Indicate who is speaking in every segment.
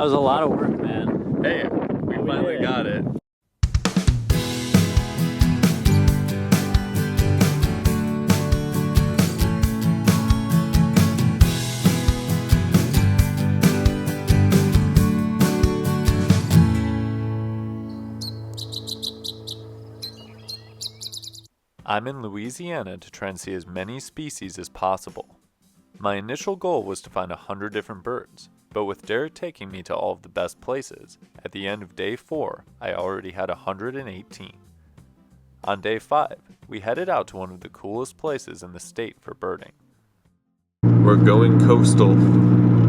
Speaker 1: That was a lot of work, man.
Speaker 2: Hey, we finally got it. I'm in Louisiana to try and see as many species as possible. My initial goal was to find 100 different birds, but with Derek taking me to all of the best places, at the end of day 4, I already had 118. On day 5, we headed out to one of the coolest places in the state for birding. We're going coastal.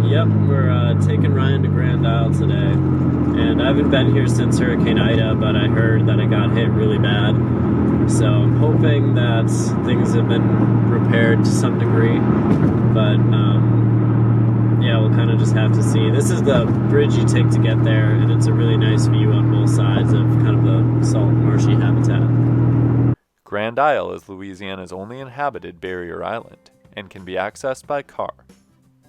Speaker 1: Yep, we're taking Ryan to Grand Isle today, and I haven't been here since Hurricane Ida, but I heard that it got hit really bad. So I'm hoping that things have been repaired to some degree, but yeah, we'll kind of just have to see. This is the bridge you take to get there, and it's a really nice view on both sides of kind of the salt marshy habitat.
Speaker 2: Grand Isle is Louisiana's only inhabited barrier island and can be accessed by car.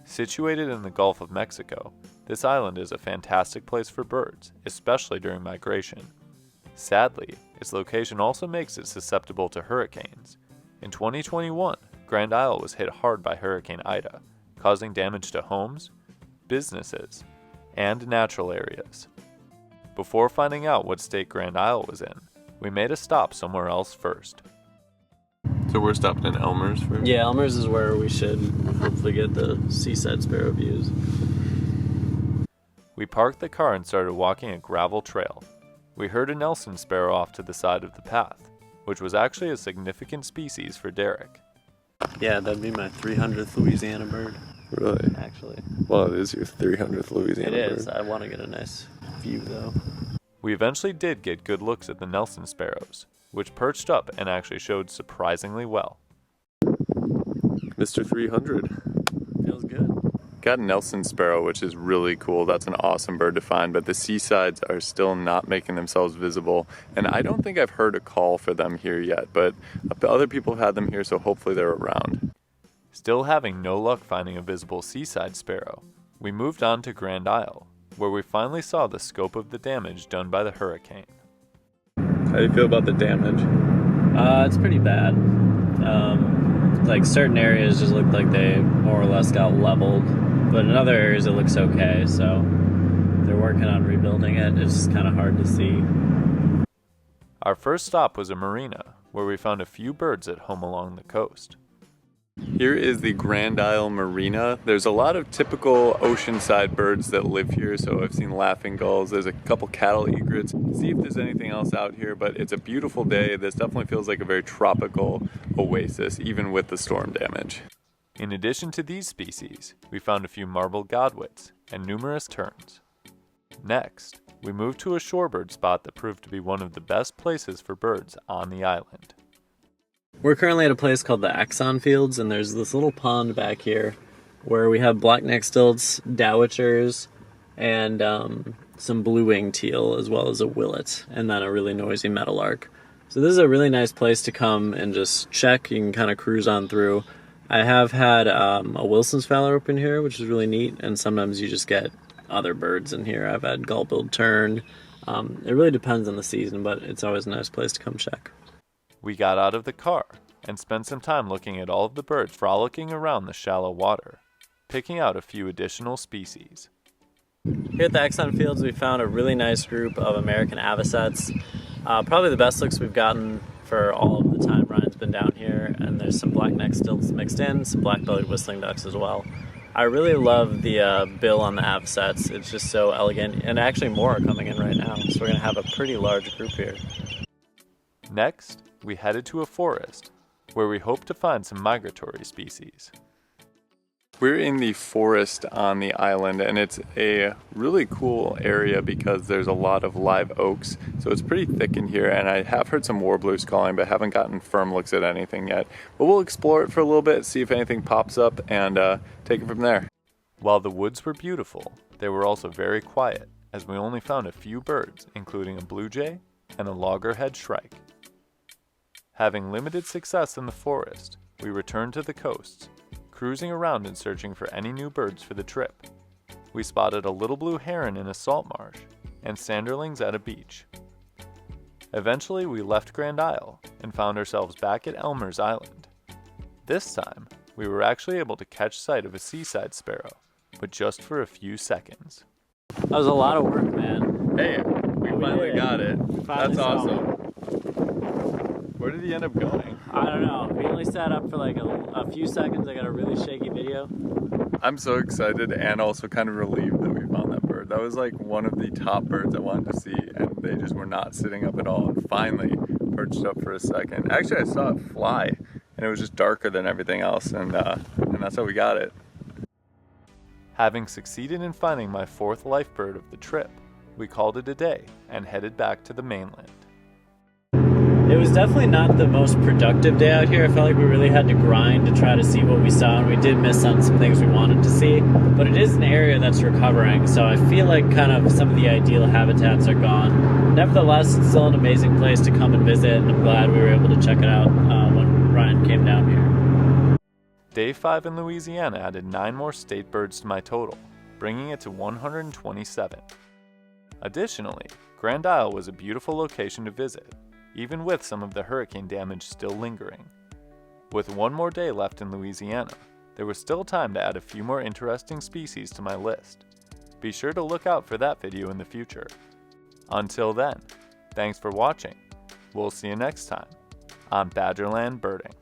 Speaker 2: Situated in the Gulf of Mexico, this island is a fantastic place for birds, especially during migration. Sadly, its location also makes it susceptible to hurricanes. In 2021, Grand Isle was hit hard by Hurricane Ida, causing damage to homes, businesses, and natural areas. Before finding out what state Grand Isle was in, we made a stop somewhere else first. So we're stopping in Elmer's first?
Speaker 1: Yeah, Elmer's is where we should hopefully get the Seaside Sparrow views.
Speaker 2: We parked the car and started walking a gravel trail. We heard a Nelson sparrow off to the side of the path, which was actually a significant species for Derek.
Speaker 1: Yeah, that'd be my 300th Louisiana bird.
Speaker 2: Really?
Speaker 1: Actually.
Speaker 2: Well, it is your 300th Louisiana bird.
Speaker 1: It is. I want to get a nice view, though.
Speaker 2: We eventually did get good looks at the Nelson sparrows, which perched up and actually showed surprisingly well. Mr. 300.
Speaker 1: Feels good.
Speaker 2: Got a Nelson sparrow, which is really cool. That's an awesome bird to find, but the Seasides are still not making themselves visible, and I don't think I've heard a call for them here yet, but other people have had them here, so hopefully they're around. Still having no luck finding a visible Seaside sparrow, we moved on to Grand Isle, where we finally saw the scope of the damage done by the hurricane. How do you feel about the damage?
Speaker 1: It's pretty bad. Like certain areas just look like they more or less got leveled, but in other areas it looks okay, so they're working on rebuilding it. It's just kind of hard to see.
Speaker 2: Our first stop was a marina, where we found a few birds at home along the coast. Here is the Grand Isle Marina. There's a lot of typical oceanside birds that live here, so I've seen laughing gulls, there's a couple cattle egrets. See if there's anything else out here, but it's a beautiful day. This definitely feels like a very tropical oasis, even with the storm damage. In addition to these species, we found a few marble godwits and numerous terns. Next, we moved to a shorebird spot that proved to be one of the best places for birds on the island.
Speaker 1: We're currently at a place called the Exxon Fields, and there's this little pond back here where we have black-necked stilts, dowitchers, and some blue-winged teal, as well as a willet, and then a really noisy meadowlark. So this is a really nice place to come and just check. You can kind of cruise on through. I have had a Wilson's phalarope in here, which is really neat, and sometimes you just get other birds in here. I've had gull-billed tern. It really depends on the season, but it's always a nice place to come check.
Speaker 2: We got out of the car and spent some time looking at all of the birds frolicking around the shallow water, picking out a few additional species.
Speaker 1: Here at the Exxon Fields, we found a really nice group of American avocets. Probably the best looks we've gotten for all of the time Ryan's been down here, and there's some black-necked stilts mixed in, some black-bellied whistling ducks as well. I really love the bill on the avocets. It's just so elegant, and actually more are coming in right now, so we're going to have a pretty large group here.
Speaker 2: Next, we headed to a forest, where we hope to find some migratory species. We're in the forest on the island, and it's a really cool area because there's a lot of live oaks, so it's pretty thick in here, and I have heard some warblers calling, but haven't gotten firm looks at anything yet. But we'll explore it for a little bit, see if anything pops up, and take it from there. While the woods were beautiful, they were also very quiet, as we only found a few birds, including a blue jay and a loggerhead shrike. Having limited success in the forest, we returned to the coast, cruising around and searching for any new birds for the trip. we spotted a little blue heron in a salt marsh and sanderlings at a beach. Eventually, we left Grand Isle and found ourselves back at Elmer's Island. This time, we were actually able to catch sight of a Seaside sparrow, but just for a few seconds.
Speaker 1: That was a lot of work, man.
Speaker 2: Hey, we finally got it.
Speaker 1: Finally
Speaker 2: That's awesome.
Speaker 1: saw him.
Speaker 2: Where did he end up going?
Speaker 1: I don't know. We only sat up for like a few seconds. I got a really shaky video.
Speaker 2: I'm so excited and also kind of relieved that we found that bird. That was like one of the top birds I wanted to see, and they just were not sitting up at all, and finally perched up for a second. Actually, I saw it fly, and it was just darker than everything else, and that's how we got it. Having succeeded in finding my fourth life bird of the trip, we called it a day and headed back to the mainland.
Speaker 1: It was definitely not the most productive day out here. I felt like we really had to grind to try to see what we saw, and we did miss on some things we wanted to see. But it is an area that's recovering, so I feel like kind of some of the ideal habitats are gone. Nevertheless, it's still an amazing place to come and visit, and I'm glad we were able to check it out when Ryan came down here.
Speaker 2: Day 5 in Louisiana added 9 more state birds to my total, bringing it to 127. Additionally, Grand Isle was a beautiful location to visit, even with some of the hurricane damage still lingering. With one more day left in Louisiana, there was still time to add a few more interesting species to my list. Be sure to look out for that video in the future. Until then, thanks for watching. We'll see you next time on Badgerland Birding.